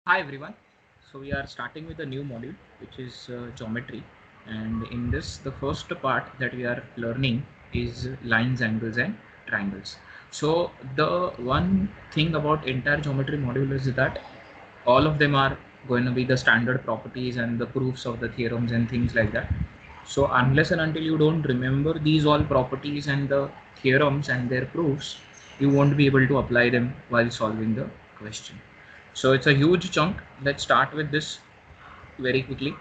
Hi everyone. So we are starting with a new module which is geometry, and in this the first part that we are learning is lines, angles and triangles. So the one thing about entire geometry module is that all of them are going to be the standard properties and the proofs of the theorems and things like that. So unless and until you don't remember these all properties and the theorems and their proofs, you won't be able to apply them while solving the question. So it's a huge chunk. Let's start with this very quickly.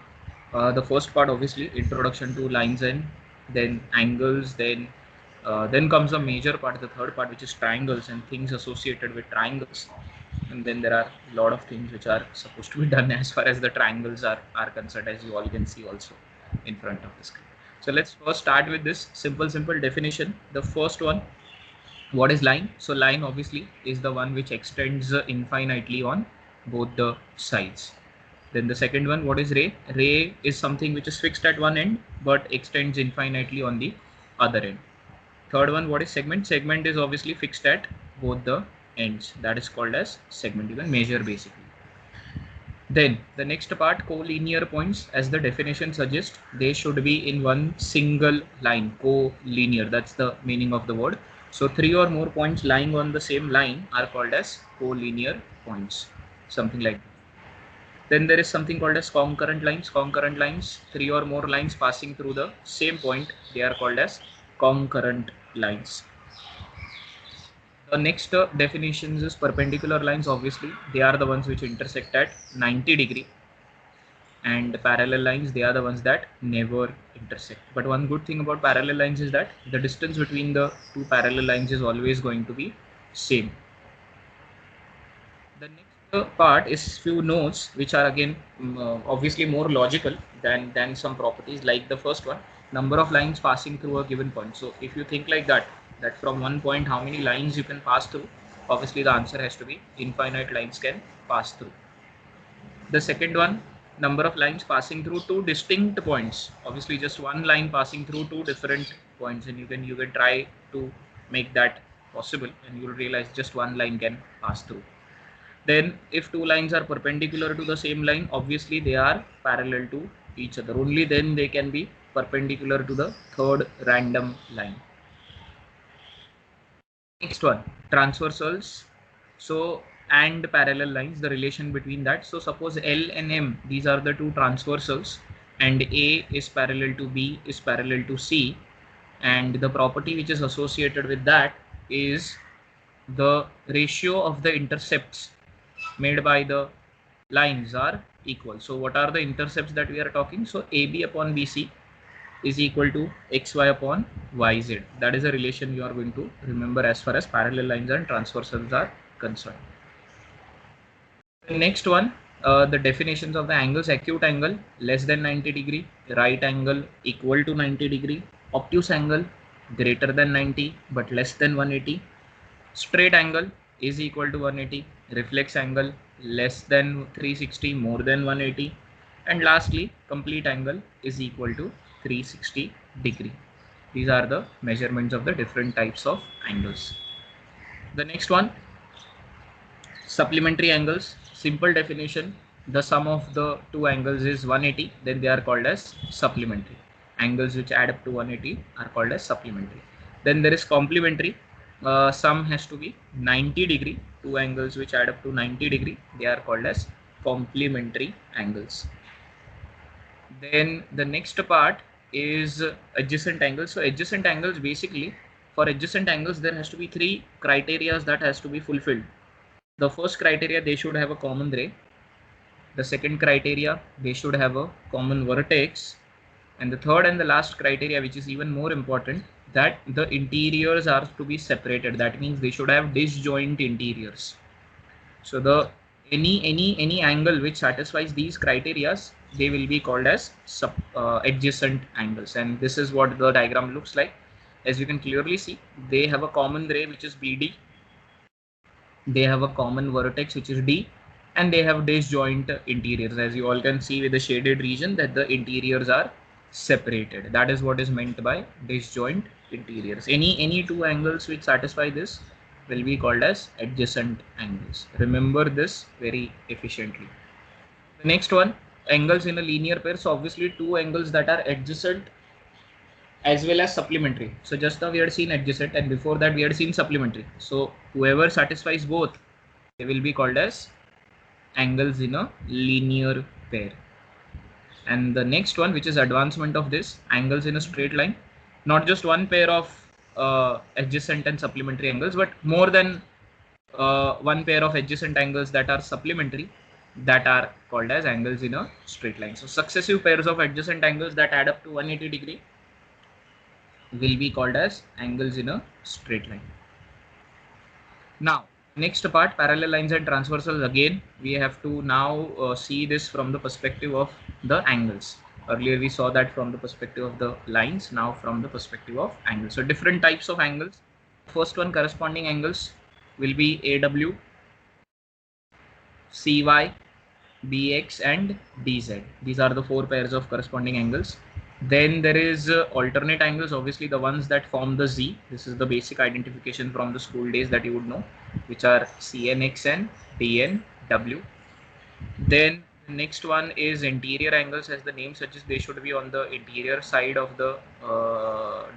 The first part, obviously, introduction to lines and then angles, then comes the major part, the third part, which is triangles and things associated with triangles. And then there are a lot of things which are supposed to be done as far as the triangles are concerned, as you all can see also in front of the screen. So let's first start with this simple definition. The first one, what is line? So line obviously is the one which extends infinitely on both the sides. Then the second one, what is ray? Ray is something which is fixed at one end but extends infinitely on the other end. Third one, what is segment? Segment is obviously fixed at both the ends. That is called as segment. You can measure basically. Then the next part, collinear points, as the definition suggests, they should be in one single line. Collinear, that's the meaning of the word. So three or more points lying on the same line are called as collinear points, something like that. Then there is something called as concurrent lines. Concurrent lines, three or more lines passing through the same point, they are called as concurrent lines. The next definitions is perpendicular lines. Obviously, they are the ones which intersect at 90 degree, and parallel lines, they are the ones that never intersect. But one good thing about parallel lines is that the distance between the two parallel lines is always going to be same. The next part is few notes which are again obviously more logical than some properties, like the first one, number of lines passing through a given point. So if you think like that from one point how many lines you can pass through, obviously the answer has to be infinite lines can pass through. The second one, number of lines passing through two distinct points. Obviously just one line passing through two different points, and you can try to make that possible, and you'll realize just one line can pass through. Then if two lines are perpendicular to the same line, obviously they are parallel to each other. Only then they can be perpendicular to the third random line. Next one, transversals. So and parallel lines, the relation between that. So suppose L and M, these are the two transversals, and A is parallel to B is parallel to C, and the property which is associated with that is the ratio of the intercepts made by the lines are equal. So what are the intercepts that we are talking? So AB upon BC is equal to XY upon YZ. That is a relation you are going to remember as far as parallel lines and transversals are concerned. The next one, the definitions of the angles: acute angle less than 90 degree, right angle equal to 90 degree, obtuse angle greater than 90 but less than 180, straight angle is equal to 180, reflex angle less than 360 more than 180, and lastly complete angle is equal to 360 degree. These are the measurements of the different types of angles. The next one, supplementary angles. Simple definition, the sum of the two angles is 180, then they are called as supplementary. Angles which add up to 180 are called as supplementary. Then there is complementary. Sum has to be 90 degree. Two angles which add up to 90 degree, they are called as complementary angles. Then the next part is adjacent angles. So adjacent angles, basically for adjacent angles there has to be three criteria that has to be fulfilled. The first criteria, they should have a common ray. The second criteria, they should have a common vertex. And the third and the last criteria, which is even more important, that the interiors are to be separated. That means they should have disjoint interiors. So the any angle which satisfies these criterias, they will be called as adjacent angles. And this is what the diagram looks like. As you can clearly see, they have a common ray which is BD, they have a common vertex which is D, and they have disjoint interiors. As you all can see with the shaded region, that the interiors are separated. That is what is meant by disjoint interiors. Any two angles which satisfy this, will be called as adjacent angles. Remember this very efficiently. The next one, angles in a linear pair. So obviously two angles that are adjacent as well as supplementary. So just now we had seen adjacent, and before that we had seen supplementary. So whoever satisfies both, they will be called as angles in a linear pair. And the next one, which is advancement of this, angles in a straight line. Not just one pair of adjacent and supplementary angles, but more than one pair of adjacent angles that are supplementary, that are called as angles in a straight line. So successive pairs of adjacent angles that add up to 180 degree will be called as angles in a straight line. Now, next part, parallel lines and transversals. Again, we have to now see this from the perspective of the angles. Earlier we saw that from the perspective of the lines, now from the perspective of angles. So different types of angles. First one, corresponding angles will be AW, CY, BX and DZ. These are the four pairs of corresponding angles. Then there is alternate angles, obviously the ones that form the Z. This is the basic identification from the school days that you would know, which are CNX and DNW. Then the next one is interior angles. As the name suggests, they should be on the interior side of the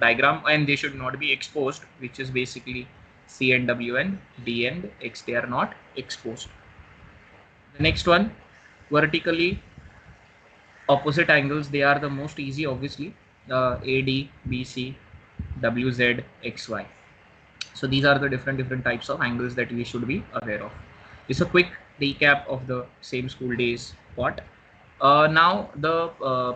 diagram, and they should not be exposed, which is basically C and W, and D and X, they are not exposed. The next one, vertically opposite angles, they are the most easy, obviously, AD, BC, WZ, XY. So these are the different types of angles that we should be aware of. It's a quick recap of the same school days part. Now the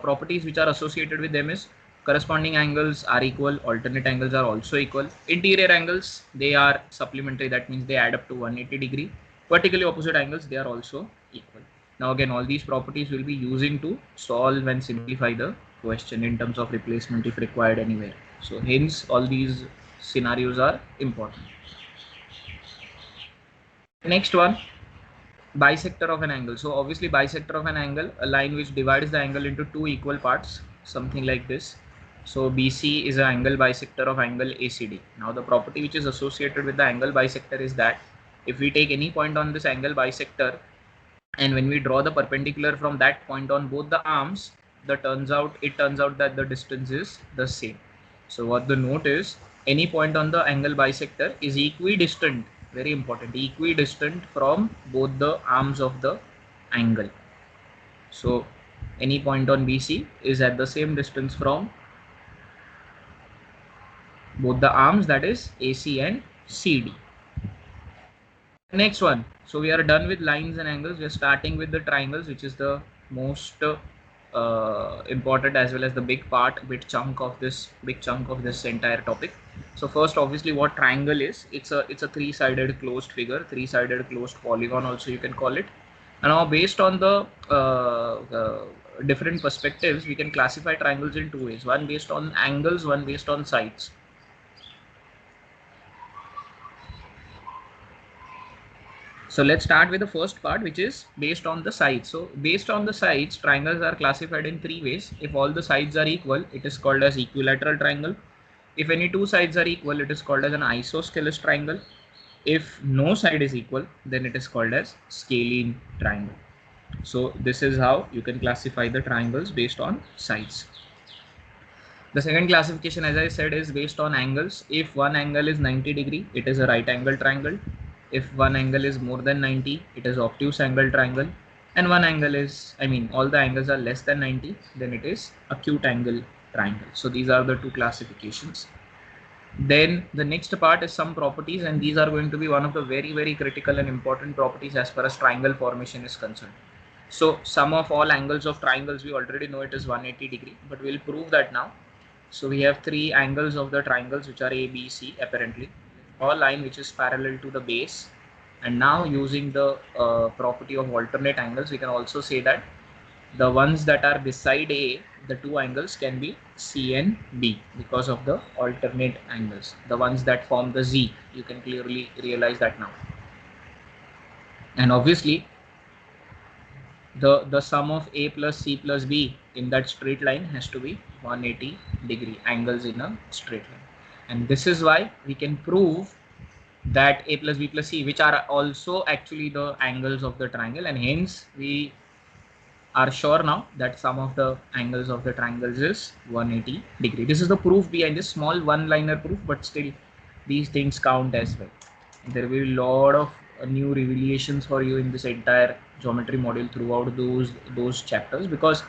properties which are associated with them is corresponding angles are equal, alternate angles are also equal. Interior angles, they are supplementary, that means they add up to 180 degree. Vertically opposite angles, they are also equal. Now again, all these properties will be using to solve and simplify the question in terms of replacement if required anywhere. So hence all these scenarios are important. Next one, bisector of an angle. So obviously bisector of an angle, a line which divides the angle into two equal parts, something like this. So BC is an angle bisector of angle ACD. Now the property which is associated with the angle bisector is that if we take any point on this angle bisector, and when we draw the perpendicular from that point on both the arms, it turns out that the distance is the same. So what the note is, any point on the angle bisector is equidistant, very important, equidistant from both the arms of the angle. So any point on BC is at the same distance from both the arms, that is AC and CD. Next one, so we are done with lines and angles. We are starting with the triangles, which is the most important as well as the big part, chunk of this entire topic. So first, obviously, what triangle is? It's a three-sided closed figure, three-sided closed polygon, also you can call it. And now, based on the different perspectives, we can classify triangles in two ways: one based on angles, one based on sides. So let's start with the first part, which is based on the sides. So based on the sides, triangles are classified in three ways. If all the sides are equal, it is called as equilateral triangle. If any two sides are equal, it is called as an isosceles triangle. If no side is equal, then it is called as scalene triangle. So this is how you can classify the triangles based on sides. The second classification, as I said, is based on angles. If one angle is 90 degree, it is a right angle triangle. If one angle is more than 90, it is obtuse angle triangle. And one angle is, all the angles are less than 90, then it is acute angle triangle. So these are the two classifications. Then the next part is some properties, and these are going to be one of the very critical and important properties as far as triangle formation is concerned. So sum of all angles of triangles, we already know it is 180 degree, but we'll prove that now. So we have three angles of the triangles, which are A, B, C apparently. Draw a line which is parallel to the base. And now using the property of alternate angles, we can also say that the ones that are beside A, the two angles can be C and B because of the alternate angles. The ones that form the Z, you can clearly realize that now. And obviously, the sum of A plus C plus B in that straight line has to be 180 degree angles in a straight line. And this is why we can prove that a plus b plus c, which are also actually the angles of the triangle, and hence we are sure now that sum of the angles of the triangles is 180 degree. This is the proof behind this small one-liner proof, but still these things count as well. There will be a lot of new revelations for you in this entire geometry module throughout those chapters, because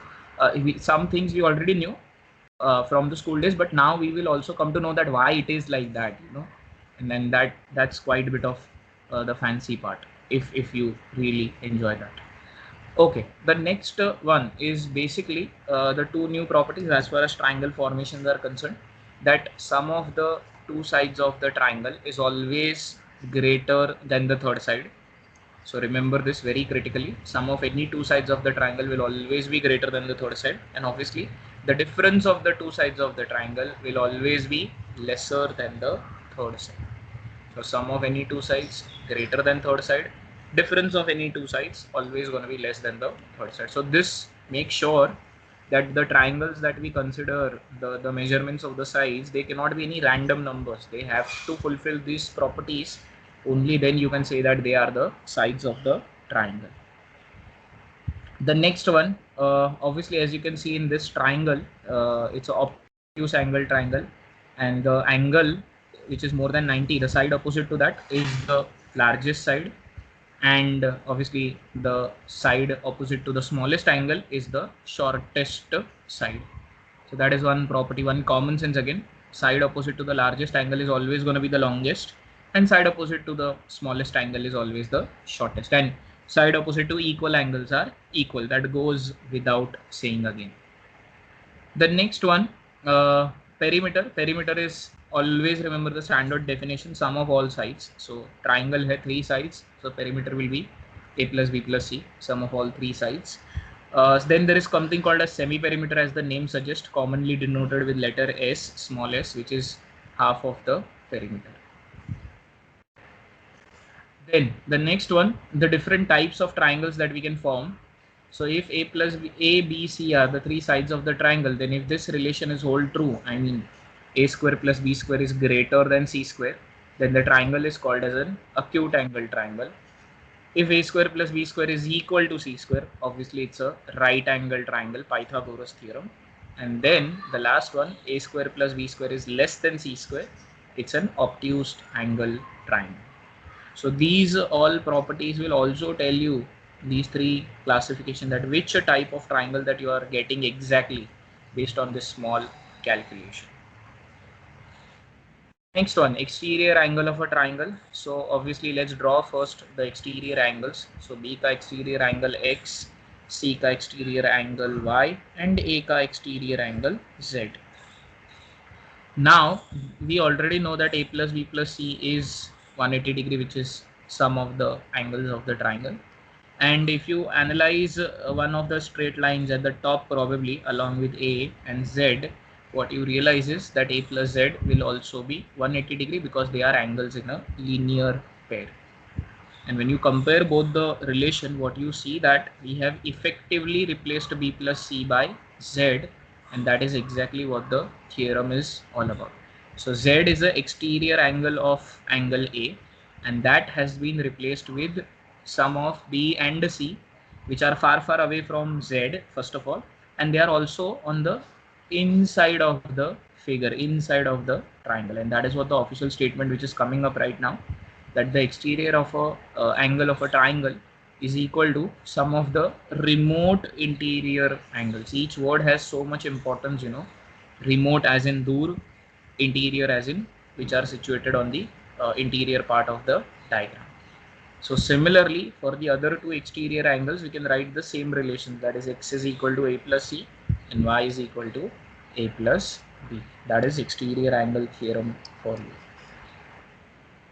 some things we already knew from the school days, but now we will also come to know that why it is like that, and then that's quite a bit of the fancy part if you really enjoy that. Okay, the next one is basically the two new properties as far as triangle formations are concerned, that sum of the two sides of the triangle is always greater than the third side. So remember this very critically. Sum of any two sides of the triangle will always be greater than the third side, and obviously the difference of the two sides of the triangle will always be lesser than the third side. So sum of any two sides greater than third side, difference of any two sides always going to be less than the third side. So this makes sure that the triangles that we consider, the measurements of the sides, they cannot be any random numbers. They have to fulfill these properties. Only then you can say that they are the sides of the triangle. The next one, obviously, as you can see in this triangle, it's an obtuse angle triangle, and the angle which is more than 90, the side opposite to that is the largest side, and obviously the side opposite to the smallest angle is the shortest side. So that is one property, one common sense again. Side opposite to the largest angle is always going to be the longest, and side opposite to the smallest angle is always the shortest, and side opposite to equal angles are equal. That goes without saying again. The next one, perimeter. Perimeter is, always remember the standard definition, sum of all sides. So triangle has three sides, so perimeter will be a plus b plus c, sum of all three sides. Then there is something called a semi-perimeter, as the name suggests, commonly denoted with letter S, small s, which is half of the perimeter. Then the next one, the different types of triangles that we can form. So if a plus b, a, b, c are the three sides of the triangle, then if this relation is hold true, I mean a square plus b square is greater than c square, then the triangle is called as an acute angle triangle. If a square plus b square is equal to c square, obviously it's a right angle triangle, Pythagoras theorem. And then the last one, a square plus b square is less than c square, it's an obtuse angle triangle. So these all properties will also tell you, these three classification, that which type of triangle that you are getting exactly based on this small calculation. Next one, exterior angle of a triangle. So obviously let's draw first the exterior angles. So B ka exterior angle X, C ka exterior angle Y, and A ka exterior angle Z. Now we already know that A plus B plus C is 180 degree, which is sum of the angles of the triangle. And if you analyze one of the straight lines at the top, probably along with A and Z, what you realize is that A plus Z will also be 180 degree, because they are angles in a linear pair. And when you compare both the relation, what you see that we have effectively replaced B plus C by Z, and that is exactly what the theorem is all about. So Z is the exterior angle of angle A, and that has been replaced with sum of B and C, which are far away from Z first of all, and they are also on the inside of the figure, inside of the triangle, and that is what the official statement which is coming up right now, that the exterior of a angle of a triangle is equal to sum of the remote interior angles. Each word has so much importance, remote as in dur, interior as in which are situated on the interior part of the diagram. So similarly, for the other two exterior angles, we can write the same relation, that is x is equal to a plus c and y is equal to a plus b. That is exterior angle theorem for you.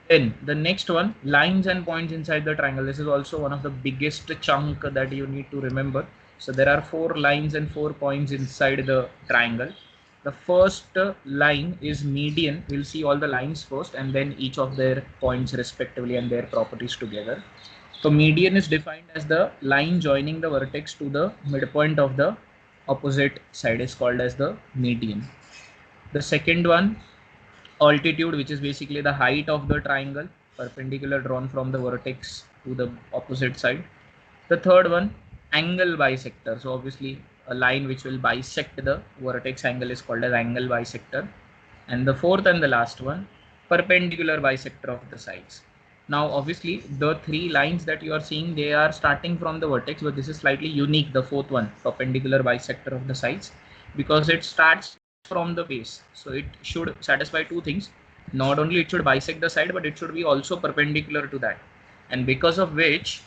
Then the next one, lines and points inside the triangle. This is also one of the biggest chunk that you need to remember. So there are 4 lines and 4 points inside the triangle. The first line is median. We'll see all the lines first and then each of their points respectively and their properties together. So median is defined as the line joining the vertex to the midpoint of the opposite side is called as the median. The second one, altitude, which is basically the height of the triangle. perpendicular drawn from the vertex to the opposite side. The third one, angle bisector. So obviously a line which will bisect the vertex angle is called as angle bisector. And the fourth and the last one, perpendicular bisector of the sides. Now obviously the three lines that you are seeing, they are starting from the vertex, but this is slightly unique, the fourth one, perpendicular bisector of the sides, because it starts from the base. So it should satisfy two things. Not only it should bisect the side, but it should be also perpendicular to that. And because of which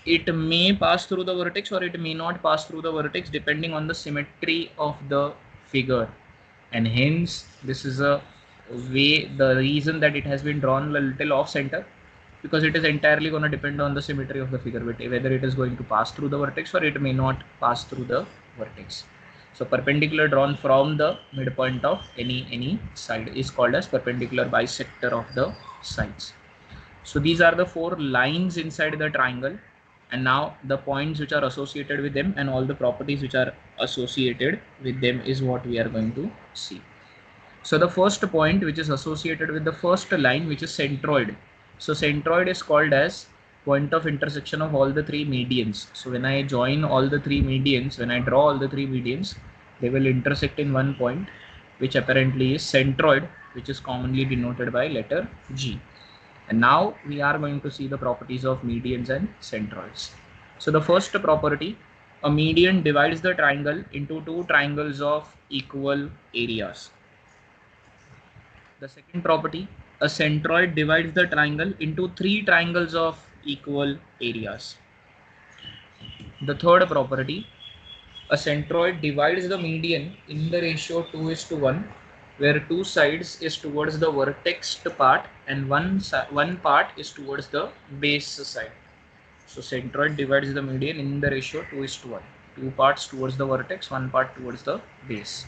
it may pass through the vertex or it may not pass through the vertex depending on the symmetry of the figure. And hence this is a way, the reason that it has been drawn a little off center, because it is entirely going to depend on the symmetry of the figure, whether it is going to pass through the vertex or it may not pass through the vertex. So perpendicular drawn from the midpoint of any side is called as perpendicular bisector of the sides. So these are the four lines inside the triangle, and now the points which are associated with them and all the properties which are associated with them is what we are going to see. So the first point which is associated with the first line, which is centroid. So centroid is called as point of intersection of all the three medians. So when I join all the three medians, when I draw all the three medians, they will intersect in one point, which apparently is centroid, which is commonly denoted by letter G. And now we are going to see the properties of medians and centroids. So the first property, a median divides the triangle into two triangles of equal areas. The second property, a centroid divides the triangle into three triangles of equal areas. The third property, a centroid divides the median in the ratio 2:1, where two sides is towards the vertex part and one part is towards the base side. So centroid divides the median in the ratio 2:1, two parts towards the vertex, one part towards the base.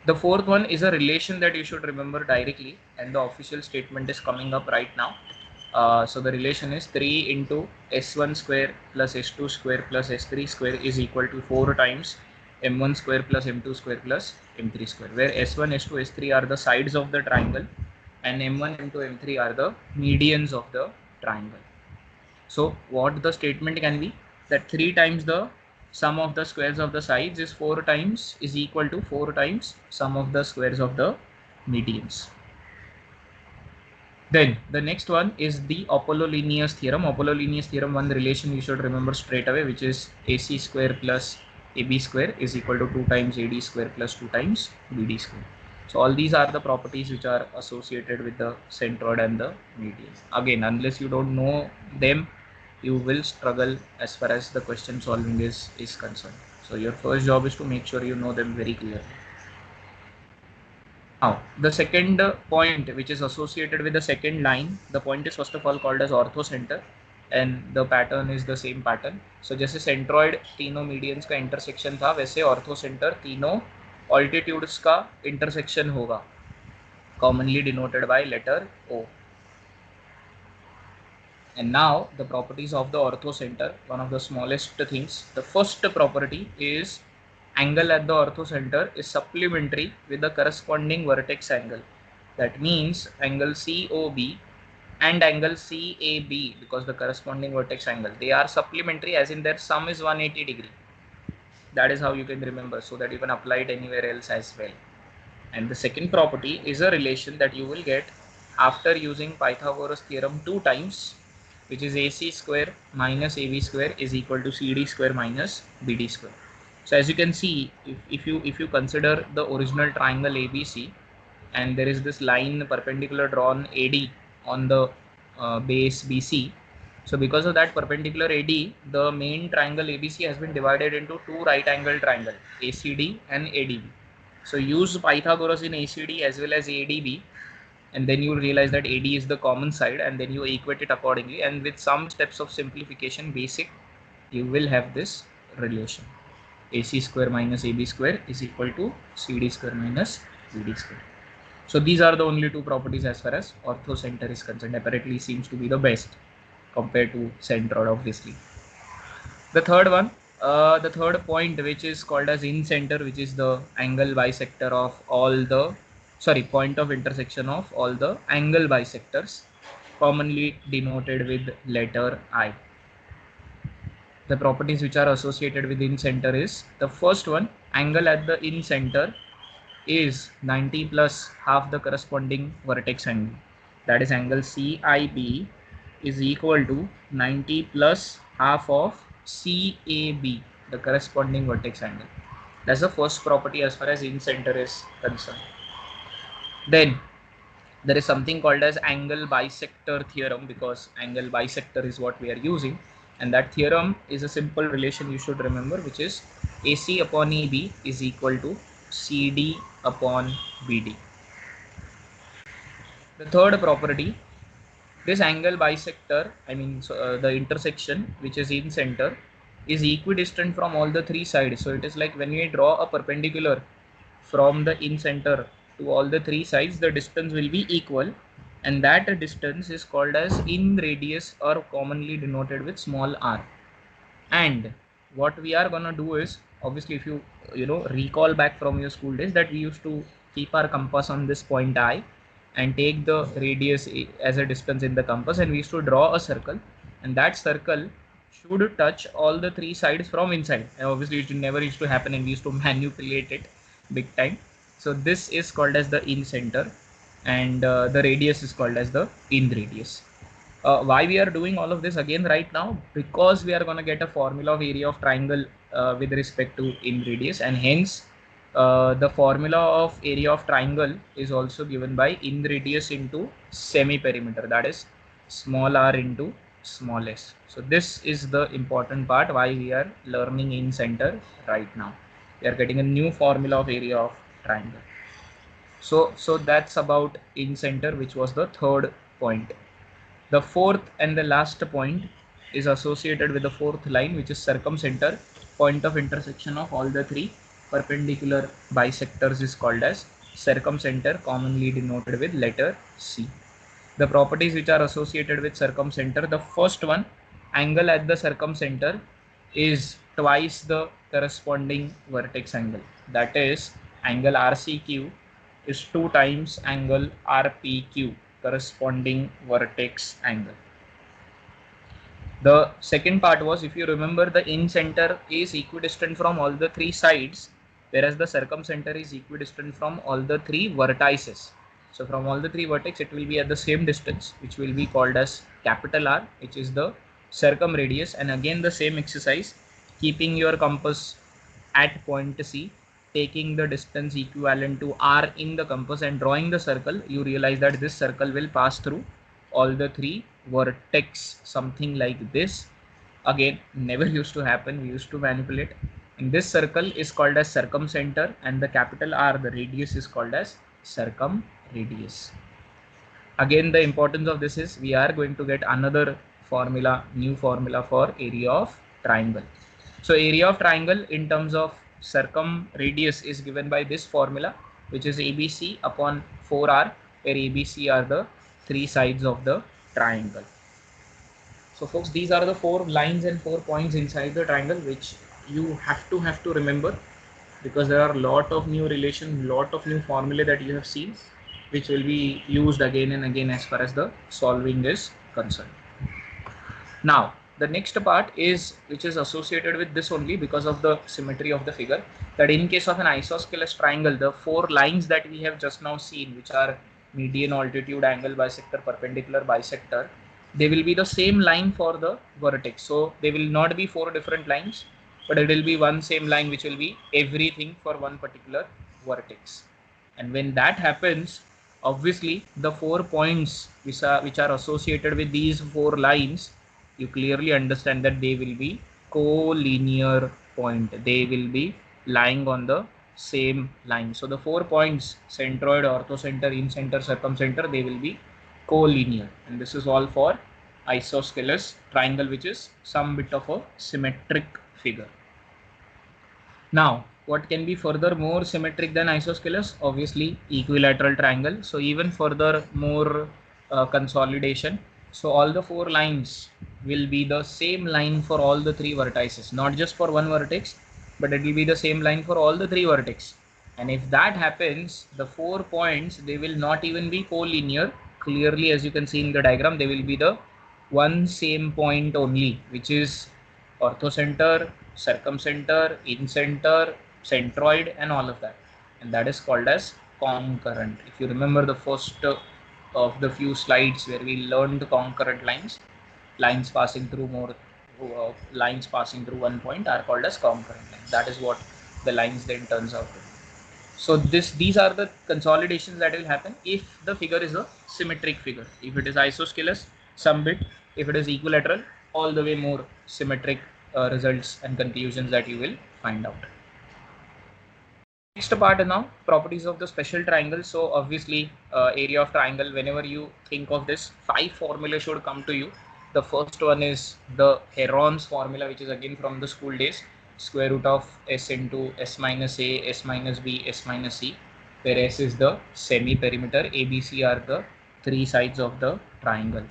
The fourth one is a relation that you should remember directly, and the official statement is coming up right now. So the relation is 3 into s1 square plus s2 square plus s3 square is equal to 4 times m1 square plus m2 square plus m3 square, where s1, s2, s3 are the sides of the triangle and m1, m2, m3 are the medians of the triangle. So what the statement can be, that 3 times the sum of the squares of the sides is 4 times is equal to 4 times sum of the squares of the medians. Then the next one is the Apollonius theorem. Apollonius theorem, one relation you should remember straight away, which is AC square plus AB square is equal to 2 times AD square plus 2 times BD square. So all these are the properties which are associated with the centroid and the median. Again, unless you don't know them, you will struggle as far as the question solving is concerned. So your first job is to make sure you know them very clearly. Now, the second point which is associated with the second line, the point is first of all called as orthocenter, and the pattern is the same pattern. So जैसे centroid तीनों medians का intersection था, वैसे orthocenter तीनों altitudes का intersection होगा, commonly denoted by letter O. And now the properties of the orthocenter, one of the smallest things. The first property is angle at the orthocenter is supplementary with the corresponding vertex angle. That means angle COB and angle CAB, because the corresponding vertex angle, they are supplementary, as in their sum is 180 degree. That is how you can remember, so that you can apply it anywhere else as well. And the second property is a relation that you will get after using Pythagoras theorem 2 times, which is AC square minus AB square is equal to CD square minus BD square. So as you can see, if you consider the original triangle ABC, and there is this line perpendicular drawn AD on the base BC. So because of that perpendicular AD, the main triangle ABC has been divided into two right angle triangle, ACD and ADB. So use Pythagoras in ACD as well as ADB, and then you will realize that AD is the common side, and then you equate it accordingly, and with some steps of simplification basic, you will have this relation. AC square minus AB square is equal to CD square minus BD square. So these are the only two properties as far as orthocenter is concerned. Apparently seems to be the best compared to centroid, obviously. The third one, the third point, which is called as incenter, which is the angle bisector of all the, point of intersection of all the angle bisectors. commonly denoted with letter I. The properties which are associated with in center is the first one, angle at the in center is 90 plus half the corresponding vertex angle. That is angle CIB is equal to 90 plus half of CAB, the corresponding vertex angle. That's the first property as far as in center is concerned. Then there is something called as angle bisector theorem, because angle bisector is what we are using, and that theorem is a simple relation you should remember, which is AC upon EB is equal to CD upon BD. The third property, this angle bisector, the intersection which is in center is equidistant from all the three sides. So it is like when we draw a perpendicular from the in center to all the three sides, the distance will be equal, and that distance is called as in radius, or commonly denoted with small r. And what we are gonna do is, obviously, if you recall back from your school days, that we used to keep our compass on this point I and take the radius as a distance in the compass, and we used to draw a circle, and that circle should touch all the three sides from inside. And obviously it never used to happen, and we used to manipulate it big time. So this is called as the in center, and the radius is called as the in radius. Why we are doing all of this again right now? Because we are going to get a formula of area of triangle with respect to in radius, and hence the formula of area of triangle is also given by in radius into semi perimeter, that is small r into small s. So this is the important part why we are learning in center right now. We are getting a new formula of area of triangle. So that's about in center, which was the third point. The fourth and the last point is associated with the fourth line, which is circumcenter. Point of intersection of all the three perpendicular bisectors is called as circumcenter, commonly denoted with letter C. The properties which are associated with circumcenter, the first one, angle at the circumcenter is twice the corresponding vertex angle. That is, angle RCQ is 2 times angle RPQ, corresponding vertex angle. The second part was, if you remember, the in center is equidistant from all the three sides, whereas the circumcenter is equidistant from all the three vertices. So from all the three vertex, it will be at the same distance, which will be called as capital R, which is the circumradius. And again the same exercise, keeping your compass at point C, taking the distance equivalent to r in the compass and drawing the circle, you realize that this circle will pass through all the three vertex, something like this. Again, never used to happen, we used to manipulate. And this circle is called as circumcenter, and the capital R, the radius, is called as circumradius. Again, the importance of this is we are going to get another formula, new formula for area of triangle. So area of triangle in terms of circumradius is given by this formula, which is ABC upon 4R, where ABC are the three sides of the triangle. So folks, these are the 4 lines and 4 points inside the triangle, which you have to remember, because there are a lot of new relations, lot of new formulae that you have seen, which will be used again and again as far as the solving is concerned. Now the next part is, which is associated with this only because of the symmetry of the figure, that in case of an isosceles triangle, the 4 lines that we have just now seen, which are median, altitude, angle bisector, perpendicular bisector, they will be the same line for the vertex. So they will not be 4 different lines, but it will be one same line, which will be everything for one particular vertex. And when that happens, obviously the 4 points which are associated with these 4 lines, you clearly understand that they will be collinear point. They will be lying on the same line. So the 4 points, centroid, orthocenter, incenter, circumcenter, they will be collinear. And this is all for isosceles triangle, which is some bit of a symmetric figure. Now, what can be further more symmetric than isosceles? Obviously equilateral triangle. So even further more consolidation. So all the 4 lines will be the same line for all the 3 vertices, not just for one vertex, but it will be the same line for all the 3 vertex. And if that happens, the 4 points, they will not even be collinear, clearly, as you can see in the diagram, there will be the one same point only, which is orthocenter, circumcenter, incenter, centroid, and all of that, and that is called as concurrent. If you remember the first of the few slides where we learned concurrent lines passing through lines passing through one point are called as concurrent lines. That is what the lines then turns out to be. So these are the consolidations that will happen if the figure is a symmetric figure. If it is isosceles, some bit. If it is equilateral, all the way more symmetric results and conclusions that you will find out. Next part now, properties of the special triangle. So obviously area of triangle, whenever you think of this, 5 formula should come to you. The first one is the Heron's formula, which is again from the school days, square root of s into s minus a, s minus b, s minus c, where s is the semi perimeter, a, b, c are the 3 sides of the triangle.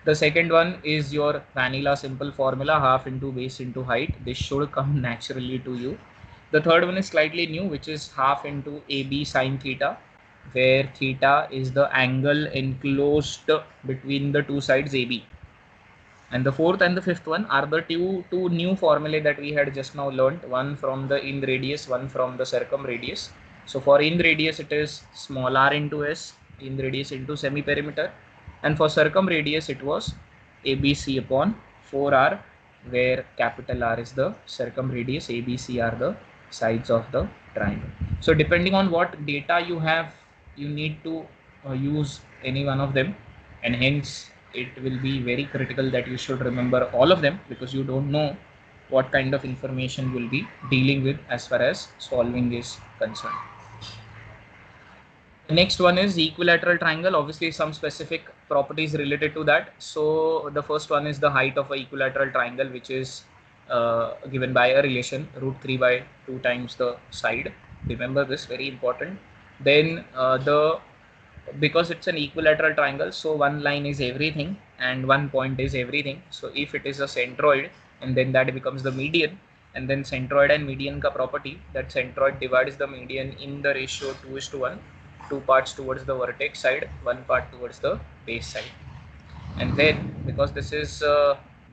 The second one is your vanilla simple formula, half into base into height. This should come naturally to you. The third one is slightly new, which is half into AB sine theta, where theta is the angle enclosed between the two sides AB. And the fourth and the fifth one are the two new formulae that we had just now learned, one from the in radius, one from the circumradius. So for in radius, it is small r into s, in radius into semi perimeter. And for circumradius, it was ABC upon 4r, where capital R is the circumradius, ABC are the sides of the triangle. So depending on what data you have, you need to use any one of them, and hence it will be very critical that you should remember all of them, because you don't know what kind of information you will be dealing with as far as solving is concerned. The next one is equilateral triangle. Obviously some specific properties related to that. So the first one is the height of a equilateral triangle, which is given by a relation root 3 by 2 times the side. Remember this, very important. Then because it's an equilateral triangle, so one line is everything and one point is everything. So if it is a centroid, and then that becomes the median, and then centroid and median ka property, that centroid divides the median in the ratio 2:1, 2 parts towards the vertex side, 1 part towards the base side. And then because this is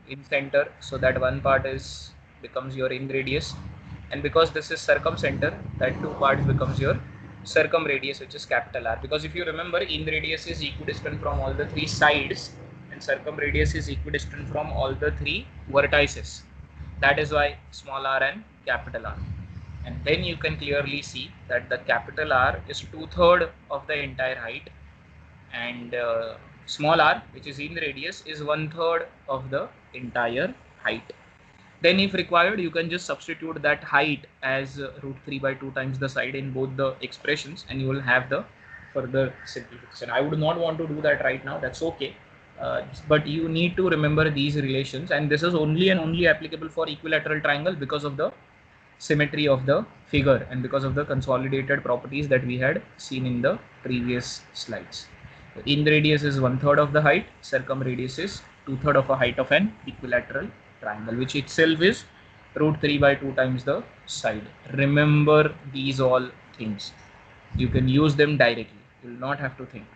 in center, so that one part becomes your in radius, and because this is circumcenter, that 2 parts becomes your circumradius, which is capital R. Because if you remember, in radius is equidistant from all the 3 sides and circumradius is equidistant from all the 3 vertices. That is why small r and capital R. And then you can clearly see that the capital R is 2/3 of the entire height, and small r, which is in radius, is 1/3 of the entire height. Then if required, you can just substitute that height as root 3 by 2 times the side in both the expressions, and you will have the further simplification. I would not want to do that right now, that's okay. But you need to remember these relations, and this is only and only applicable for equilateral triangle because of the symmetry of the figure and because of the consolidated properties that we had seen in the previous slides. In radius is 1/3 of the height, circumradius is 2/3 of a height of an equilateral triangle, which itself is root 3 by 2 times the side. Remember these all things. You can use them directly. You will not have to think.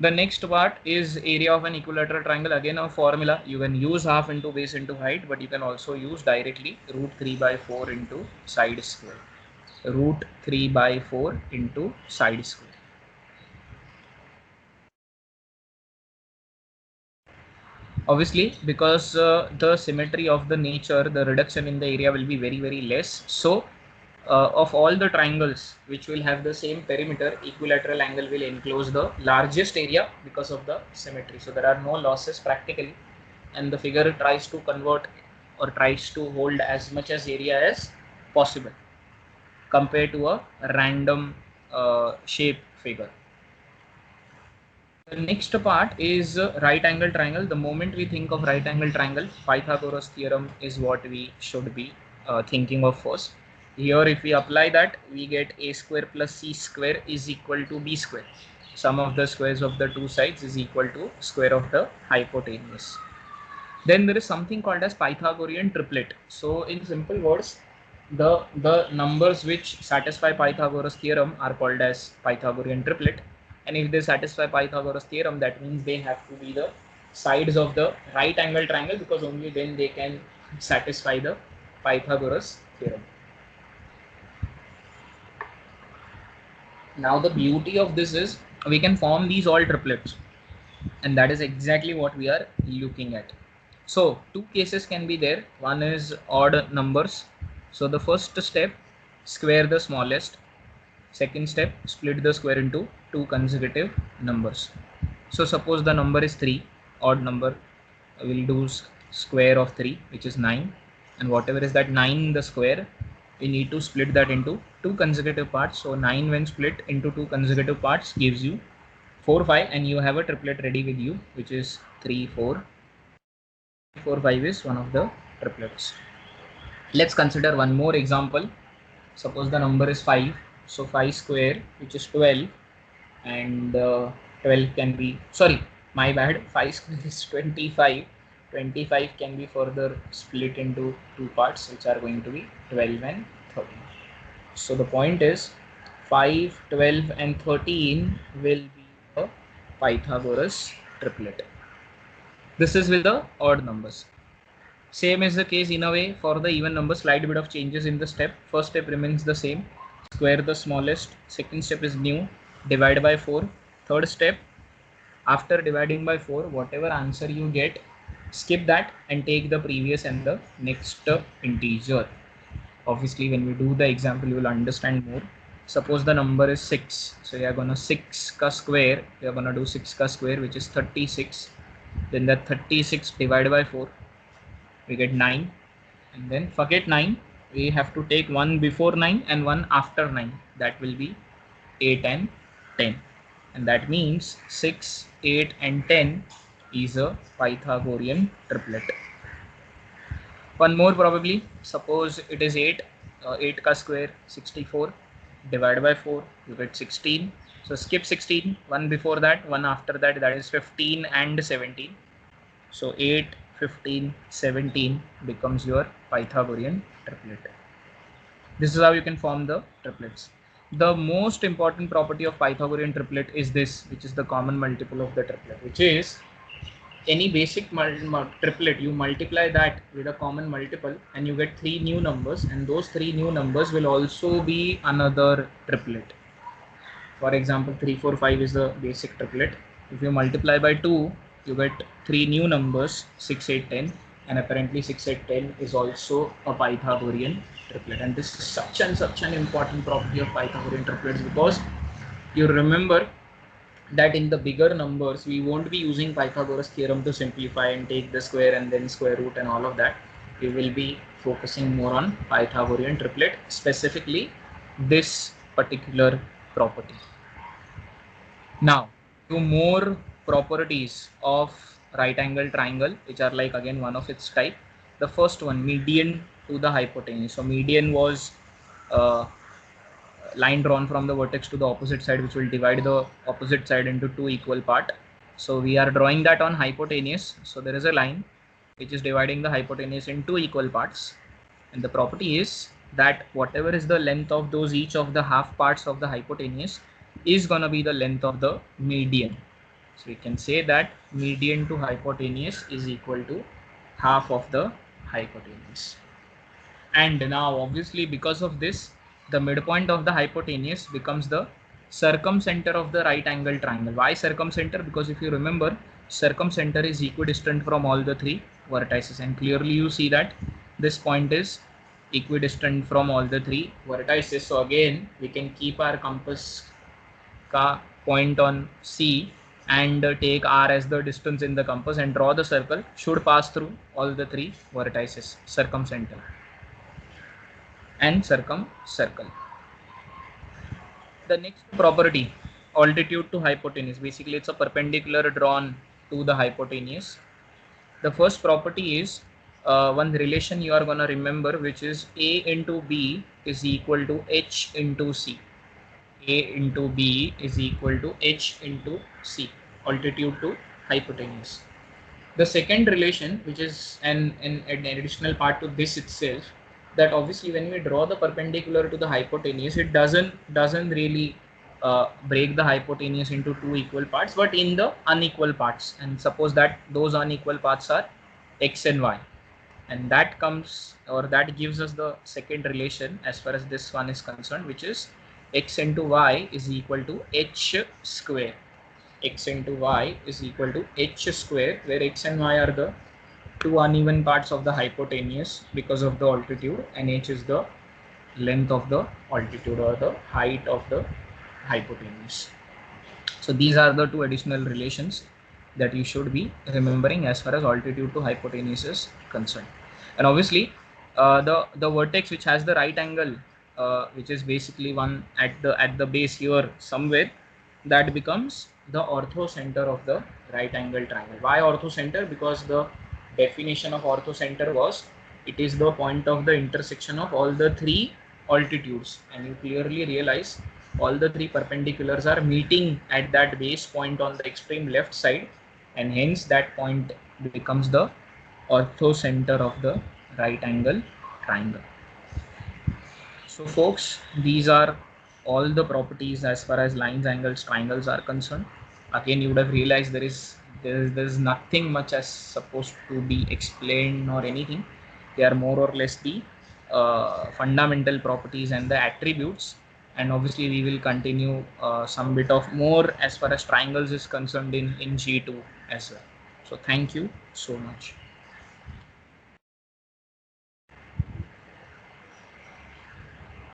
The next part is area of an equilateral triangle. Again, a formula. You can use half into base into height, but you can also use directly root 3 by 4 into side square. Root 3 by 4 into side square. Obviously, because the symmetry of the nature, the reduction in the area will be very, very less. So of all the triangles which will have the same perimeter, equilateral angle will enclose the largest area because of the symmetry. So there are no losses practically, and the figure tries to convert or tries to hold as much as area as possible compared to a random shape figure. The next part is right angle triangle. The moment we think of right angle triangle, Pythagoras theorem is what we should be thinking of first. Here if we apply that, we get a square plus c square is equal to b square. Sum of the squares of the two sides is equal to square of the hypotenuse. Then there is something called as Pythagorean triplet. So in simple words, the numbers which satisfy Pythagoras theorem are called as Pythagorean triplet. and if they satisfy Pythagoras theorem, that means they have to be the sides of the right angle triangle, because only then they can satisfy the Pythagoras theorem. Now the beauty of this is we can form these all triplets, and that is exactly what we are looking at. So two cases can be there. One is odd numbers. So the first step, square the smallest. Second step, split the square into two consecutive numbers. So suppose the number is 3, odd number, we'll do square of 3, which is 9, and whatever is that 9 in the square, we need to split that into two consecutive parts. So 9 when split into two consecutive parts gives you 4, 5, and you have a triplet ready with you, which is 3, 4. 4, 5 is one of the triplets. Let's consider one more example. Suppose the number is 5. So 5 square, which is 12, and 12 can be, sorry, my bad, 5 square is 25. 25 can be further split into two parts, which are going to be 12 and 13. So the point is 5, 12 and 13 will be a Pythagoras triplet. This is with the odd numbers. Same is the case in a way for the even numbers. Slight bit of changes in the step. First step remains the same, square the smallest. Second step is new, divide by 4. Third step, after dividing by 4, whatever answer you get, skip that and take the previous and the next integer. Obviously when we do the example you will understand more. Suppose the number is 6, so you are gonna 6 ka square, you are gonna do 6 ka square, which is 36. Then that 36 divided by 4, we get 9, and then forget 9, we have to take one before 9 and one after 9, that will be 8 and 10, and that means 6, 8 and 10 is a Pythagorean triplet. One more probably, suppose it is 8, 8 ka square 64, divided by 4, you get 16. So skip 16, one before that, one after that, that is 15 and 17. So 8, 15, 17 becomes your Pythagorean triplet. This is how you can form the triplets. The most important property of Pythagorean triplet is this, which is the common multiple of the triplet, which is any basic triplet, you multiply that with a common multiple and you get 3 new numbers, and those 3 new numbers will also be another triplet. For example, 3, 4, 5 is the basic triplet. If you multiply by 2, you get 3 new numbers, 6, 8, 10, and apparently 6, 8, 10 is also a Pythagorean triplet. And this is such an important property of Pythagorean triplets, because you remember that in the bigger numbers we won't be using Pythagoras theorem to simplify and take the square and then square root and all of that. We will be focusing more on Pythagorean triplet, specifically this particular property. Now, two more properties of right angle triangle, which are like again one of its type. The first one, median to the hypotenuse. So median was line drawn from the vertex to the opposite side, which will divide the opposite side into two equal part. So we are drawing that on hypotenuse. So there is a line which is dividing the hypotenuse in two equal parts, and the property is that whatever is the length of those each of the half parts of the hypotenuse is going to be the length of the median. So we can say that median to hypotenuse is equal to half of the hypotenuse. And now obviously because of this, the midpoint of the hypotenuse becomes the circumcenter of the right angle triangle. Why circumcenter? Because if you remember, circumcenter is equidistant from all the three vertices, and clearly you see that this point is equidistant from all the three vertices. So again we can keep our compass ka point on C and take R as the distance in the compass and draw the circle, should pass through all the three vertices, circumcenter and circumcircle. The next property, altitude to hypotenuse. Basically it's a perpendicular drawn to the hypotenuse. The first property is one relation you are going to remember, which is A into B is equal to H into C. A into B is equal to H into C, altitude to hypotenuse. The second relation, which is an additional part to this itself, that obviously when we draw the perpendicular to the hypotenuse, it doesn't really break the hypotenuse into two equal parts, but in the unequal parts, and suppose that those unequal parts are x and y, and that comes, or that gives us the second relation as far as this one is concerned, which is x into y is equal to h square. X into y is equal to h square, where x and y are the two uneven parts of the hypotenuse because of the altitude, and h is the length of the altitude or the height of the hypotenuse. So these are the two additional relations that you should be remembering as far as altitude to hypotenuse is concerned. And obviously, the vertex which has the right angle, which is basically one at the base here somewhere, that becomes the orthocenter of the right angle triangle. Why orthocenter? Because the definition of orthocenter was it is the point of the intersection of all the three altitudes, and you clearly realize all the three perpendiculars are meeting at that base point on the extreme left side, and hence that point becomes the orthocenter of the right angle triangle. So folks, these are all the properties as far as lines, angles, triangles are concerned. Again, you would have realized there's nothing much as supposed to be explained or anything. They are more or less the fundamental properties and the attributes, and obviously we will continue some bit of more as far as triangles is concerned in G2 as well. So thank you so much.